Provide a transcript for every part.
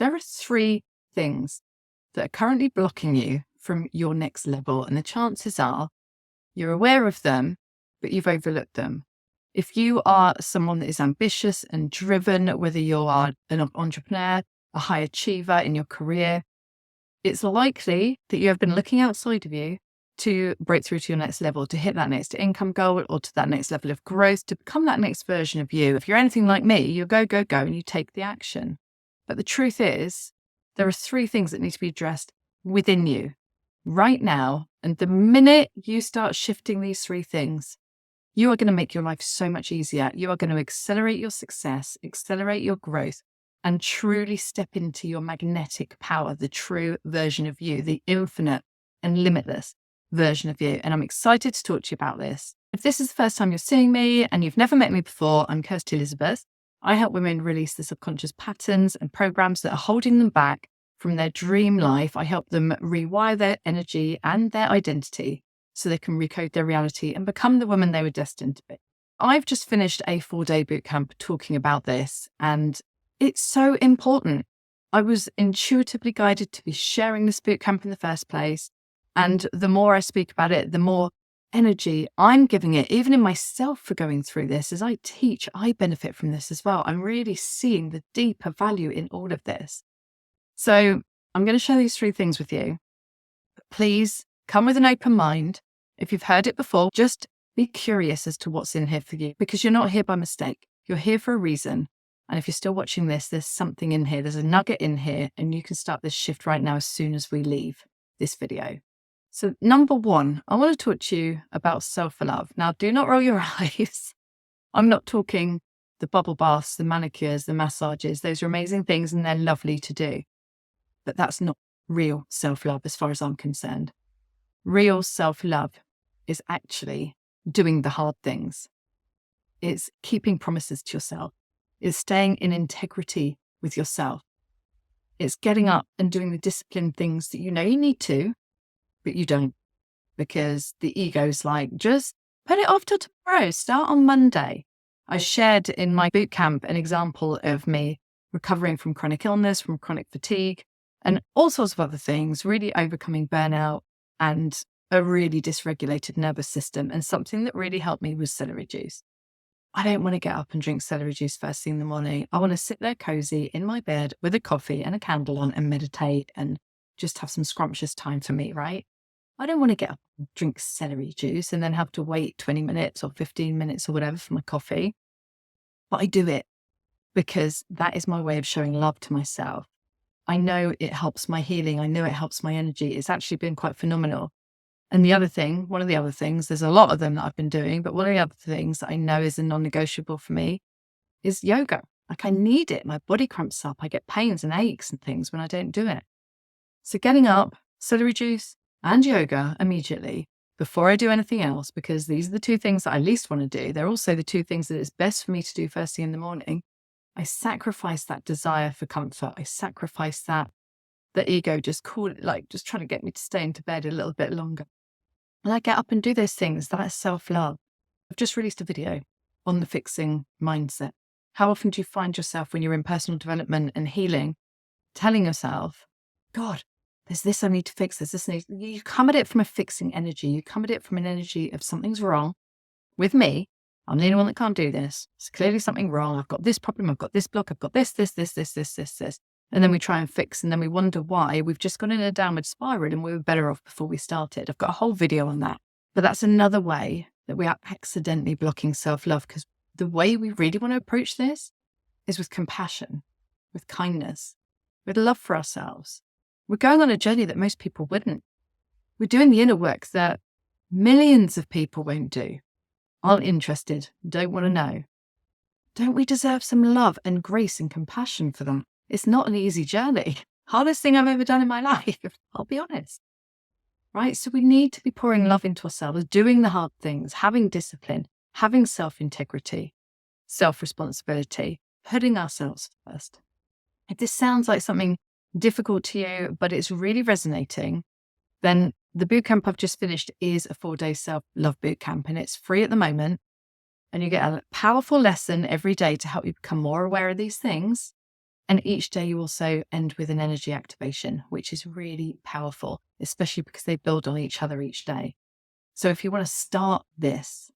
there are 3 things that are currently blocking you from your next level. And the chances are you're aware of them, but you've overlooked them. If you are someone that is ambitious and driven, whether you are an entrepreneur, a high achiever in your career, it's likely that you have been looking outside of you to break through to your next level, to hit that next income goal or to that next level of growth, to become that next version of you. If you're anything like me, you go, go, go, and you take the action. But the truth is, there are 3 things that need to be addressed within you right now. And the minute you start shifting these 3 things, you are going to make your life so much easier. You are going to accelerate your success, accelerate your growth, and truly step into your magnetic power, the true version of you, the infinite and limitless version of you. And I'm excited to talk to you about this. If this is the first time you're seeing me and you've never met me before, I'm Kirsty Elizabeth. I help women release the subconscious patterns and programs that are holding them back from their dream life. I help them rewire their energy and their identity so they can recode their reality and become the woman they were destined to be. I've just finished a 4-day bootcamp talking about this, and it's so important. I was intuitively guided to be sharing this bootcamp in the first place. And the more I speak about it, the more energy I'm giving it, even in myself for going through this. As I teach, I benefit from this as well. I'm really seeing the deeper value in all of this. So I'm going to share these 3 things with you. But please come with an open mind. If you've heard it before, just be curious as to what's in here for you, because you're not here by mistake. You're here for a reason. And if you're still watching this, there's something in here. There's a nugget in here, and you can start this shift right now as soon as we leave this video. So number 1, I want to talk to you about self-love. Now, do not roll your eyes. I'm not talking the bubble baths, the manicures, the massages. Those are amazing things and they're lovely to do. But that's not real self-love as far as I'm concerned. Real self-love is actually doing the hard things. It's keeping promises to yourself. It's staying in integrity with yourself. It's getting up and doing the disciplined things that you know you need to, but you don't, because the ego's like, just put it off till tomorrow, start on Monday. I shared in my bootcamp an example of me recovering from chronic illness, from chronic fatigue, and all sorts of other things, really overcoming burnout and a really dysregulated nervous system. And something that really helped me was celery juice. I don't want to get up and drink celery juice first thing in the morning. I want to sit there cozy in my bed with a coffee and a candle on and meditate and just have some scrumptious time for me, right? I don't want to get up and drink celery juice and then have to wait 20 minutes or 15 minutes or whatever for my coffee. But I do it because that is my way of showing love to myself. I know it helps my healing. I know it helps my energy. It's actually been quite phenomenal. And the other thing, one of the other things, there's a lot of them that I've been doing, but one of the other things that I know is a non-negotiable for me is yoga. Like, I need it. My body cramps up. I get pains and aches and things when I don't do it. So getting up, celery juice and yoga immediately before I do anything else, because these are the 2 things that I least want to do. They're also the 2 things that it's best for me to do first thing in the morning. I sacrifice that desire for comfort. I sacrifice that the ego just just trying to get me to stay into bed a little bit longer. And I get up and do those things. That's self-love. I've just released a video on the fixing mindset. How often do you find yourself when you're in personal development and healing, telling yourself, God, there's this I need to fix, there's this you come at it from a fixing energy. You come at it from an energy of something's wrong with me. I'm the only one that can't do this. There's clearly something wrong. I've got this problem. I've got this block. I've got this. And then we try and fix, and then we wonder why we've just gone in a downward spiral and we were better off before we started. I've got a whole video on that. But that's another way that we are accidentally blocking self-love, because the way we really want to approach this is with compassion, with kindness, with love for ourselves. We're going on a journey that most people wouldn't. We're doing the inner work that millions of people won't do, aren't interested, don't want to know. Don't we deserve some love and grace and compassion for them? It's not an easy journey. Hardest thing I've ever done in my life, I'll be honest. Right? So we need to be pouring love into ourselves, doing the hard things, having discipline, having self-integrity, self-responsibility, putting ourselves first. If this sounds like something difficult to you, but it's really resonating, then the bootcamp I've just finished is a 4-day self-love bootcamp, and it's free at the moment. And you get a powerful lesson every day to help you become more aware of these things And each day you also end with an energy activation, which is really powerful, especially because they build on each other each day. So if you want to start this,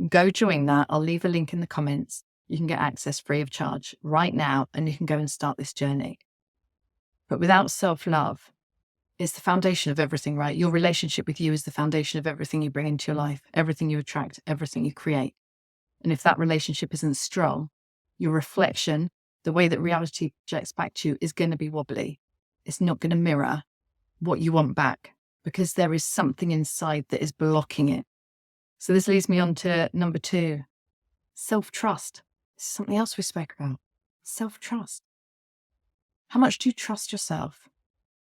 go join that. I'll leave a link in the comments. You can get access free of charge right now, and you can go and start this journey. But without self-love, it's the foundation of everything, right? Your relationship with you is the foundation of everything you bring into your life, everything you attract, everything you create. And if that relationship isn't strong, your reflection, the way that reality projects back to you, is going to be wobbly. It's not going to mirror what you want back, because there is something inside that is blocking it. So this leads me on to number 2, self-trust. This is something else we spoke about. Self-trust. How much do you trust yourself?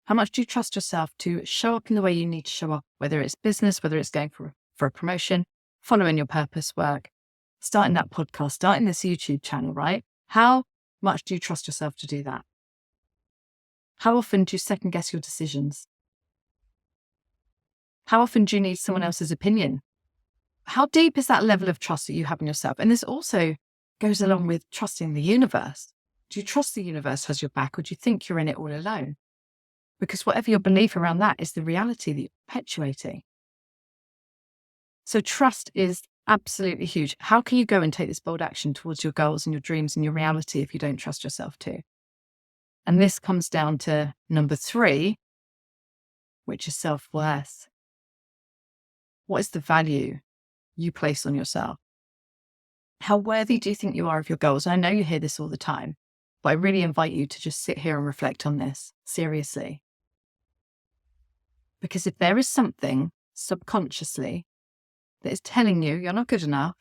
How much do you trust yourself to show up in the way you need to show up, whether it's business, whether it's going for a promotion, following your purpose work, starting that podcast, starting this YouTube channel, right? How much do you trust yourself to do that? How often do you second guess your decisions? How often do you need someone else's opinion? How deep is that level of trust that you have in yourself? And this also goes along with trusting the universe. Do you trust the universe has your back, or do you think you're in it all alone? Because whatever your belief around that is the reality that you're perpetuating. So trust is absolutely huge. How can you go and take this bold action towards your goals and your dreams and your reality if you don't trust yourself to? And this comes down to number 3, which is self-worth. What is the value you place on yourself? How worthy do you think you are of your goals? I know you hear this all the time, but I really invite you to just sit here and reflect on this seriously. Because if there is something subconsciously that is telling you you're not good enough,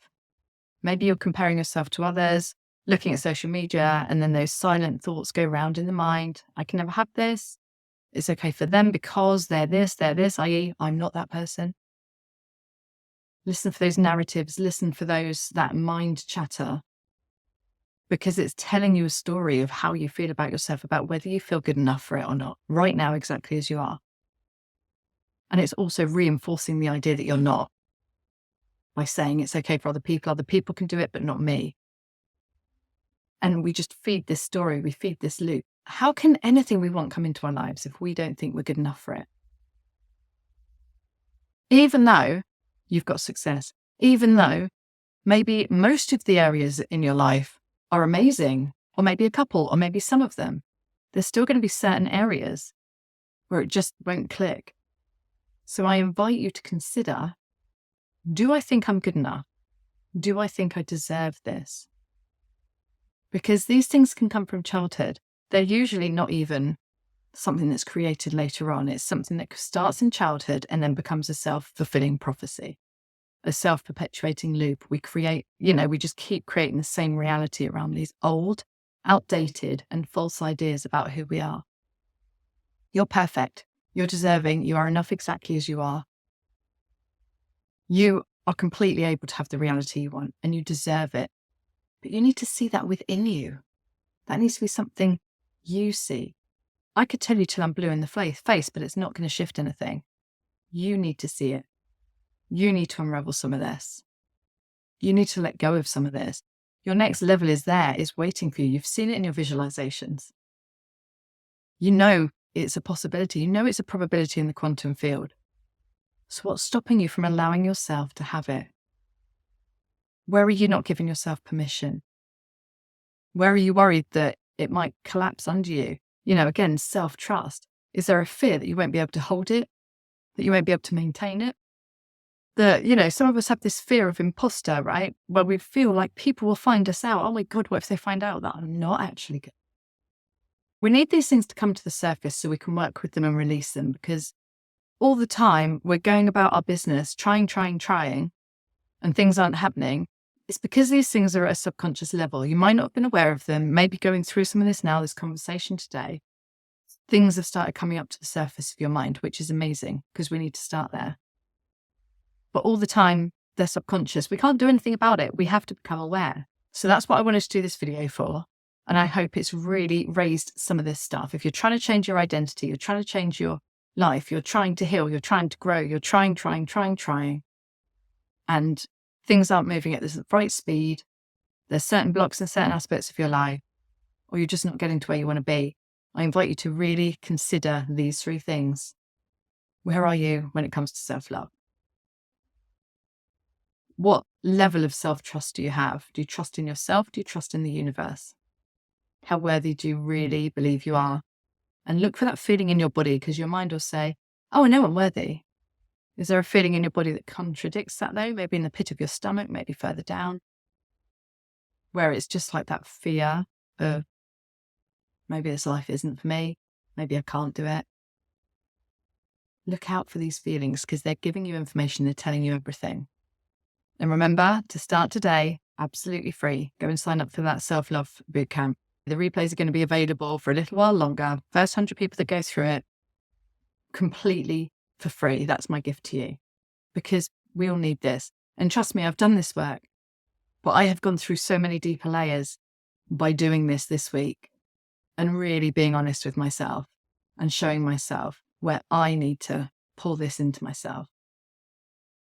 maybe you're comparing yourself to others, looking at social media, and then those silent thoughts go around in the mind. I can never have this. It's okay for them because they're this, i.e. I'm not that person. Listen for those narratives, listen for that mind chatter, because it's telling you a story of how you feel about yourself, about whether you feel good enough for it or not, right now, exactly as you are. And it's also reinforcing the idea that you're not, by saying it's okay for other people can do it, but not me. And we just feed this story, we feed this loop. How can anything we want come into our lives if we don't think we're good enough for it? Even though you've got success, even though maybe most of the areas in your life are amazing, or maybe a couple, or maybe some of them, there's still going to be certain areas where it just won't click. So I invite you to consider, do I think I'm good enough? Do I think I deserve this? Because these things can come from childhood. They're usually not even something that's created later on. It's something that starts in childhood and then becomes a self-fulfilling prophecy, a self-perpetuating loop. We just keep creating the same reality around these old, outdated, and false ideas about who we are. You're perfect. You're deserving. You are enough exactly as you are. You are completely able to have the reality you want, and you deserve it. But you need to see that within you. That needs to be something you see. I could tell you till I'm blue in the face, but it's not going to shift anything. You need to see it. You need to unravel some of this. You need to let go of some of this. Your next level is waiting for you. You've seen it in your visualizations. You know it's a possibility. You know it's a probability in the quantum field. So what's stopping you from allowing yourself to have it? Where are you not giving yourself permission? Where are you worried that it might collapse under you? Again, self-trust. Is there a fear that you won't be able to hold it? That you won't be able to maintain it? That, some of us have this fear of imposter, right? Where we feel like people will find us out. Oh my God, what if they find out that I'm not actually good? We need these things to come to the surface so we can work with them and release them, because all the time we're going about our business, trying, and things aren't happening. It's because these things are at a subconscious level. You might not have been aware of them, maybe going through some of this now, this conversation today. Things have started coming up to the surface of your mind, which is amazing because we need to start there. But all the time, they're subconscious. We can't do anything about it. We have to become aware. So that's what I wanted to do this video for. And I hope it's really raised some of this stuff. If you're trying to change your identity, you're trying to change your life, you're trying to heal, you're trying to grow, you're trying. And things aren't moving at the right speed. There's certain blocks in certain aspects of your life. or you're just not getting to where you want to be, I invite you to really consider these 3 things. Where are you when it comes to self-love? What level of self-trust do you have? Do you trust in yourself? Do you trust in the universe? How worthy do you really believe you are? And look for that feeling in your body, because your mind will say, oh, I know I'm worthy. Is there a feeling in your body that contradicts that though? Maybe in the pit of your stomach, maybe further down, where it's just like that fear of maybe this life isn't for me. Maybe I can't do it. Look out for these feelings, because they're giving you information. They're telling you everything. And remember to start today, absolutely free. Go and sign up for that self-love bootcamp. The replays are going to be available for a little while longer. First 100 people that go through it completely for free. That's my gift to you, because we all need this. And trust me, I've done this work, but I have gone through so many deeper layers by doing this week and really being honest with myself and showing myself where I need to pull this into myself.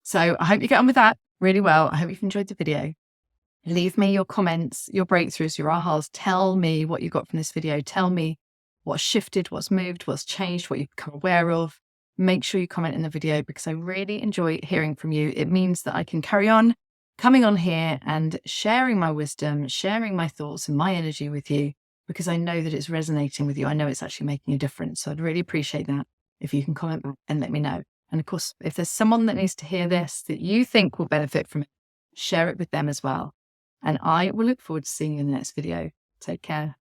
So I hope you get on with that really well. I hope you've enjoyed the video. Leave me your comments, your breakthroughs, your ahas. Tell me what you got from this video. Tell me what's shifted, what's moved, what's changed, what you've become aware of. Make sure you comment in the video, because I really enjoy hearing from you. It means that I can carry on coming on here and sharing my wisdom, sharing my thoughts and my energy with you, because I know that it's resonating with you. I know it's actually making a difference. So I'd really appreciate that if you can comment back and let me know. And of course, if there's someone that needs to hear this that you think will benefit from it, share it with them as well. And I will look forward to seeing you in the next video. Take care.